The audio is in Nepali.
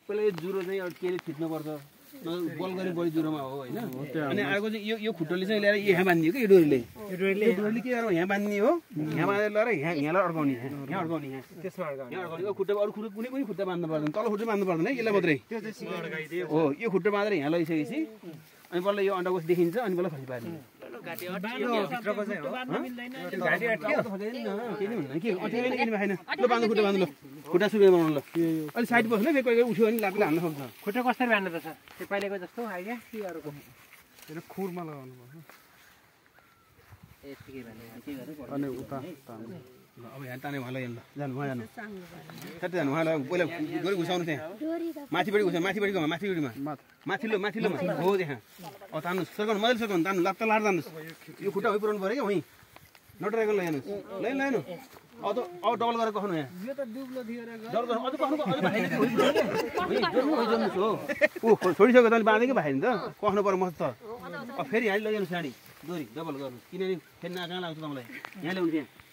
पहिला यो जुरो चाहिँ अब केले थिच्नुपर्छ बल गर्ने बढी जुरोमा हो होइन अनि अर्को चाहिँ यो खुट्टोले चाहिँ ल्याएर यहाँ बाँधियो कि यो डोरीले के गरेर यहाँ बाँध्ने हो यहाँ बाँधेर ल्याएर यहाँलाई अड्काउने यहाँ अड्काउने यहाँ अड्काउने यो खुट्टा अरू खुट्टा कुनै पनि खुट्टा बाँध्नु पर्दैन तल खुट्टा बाँध्नु पर्दैन यसलाई मात्रै हो यो खुट्टा बाँधेर यहाँ लगाइसकेपछि अनि बल्ल यो अन्डाकोष देखिन्छ अनि बल्ल खसी पार्ने खुट्टा सुरु बनाउनु ल अलिक साइड बस्नु फेरि कोही उठ्यो भने लाटले हान्न सक्छ खुट्टा कसरी बाँध्नु पर्छ त्यो पहिलेको जस्तो आइडिया कि अरूको खुरमा लगाउनु पर्छ अनि उता अब यहाँ ताने उहाँलाई जानु उहाँ जानु कति जानु उहाँलाई पहिला डोरी घुसाउनु त्यहाँ माथिपट्टि घुसाउनु माथिपट्टिकोमा माथिपट्टिमा माथिल्लोमा हो त्यहाँ अब तान्नु सर्काउनु मजाले सर्काउनु तान्नु लाट जानुहोस् यो खुट्टा होइ पुऱ्याउनु पऱ्यो क्या वहीँ नटराएको लैजानुहोस् लैनु अब डबल गरेर कख्नु यहाँ हो छोडिसक्यो तैँले बाँधेकै भाइ नि त कख्नु पर्यो मस्त अब फेरि यहाँ लैजानु साडी डोरी डबल गर्नु किनभने फेरि कहाँ लाग्छ तपाईँलाई यहाँ ल्याउनु त्यहाँ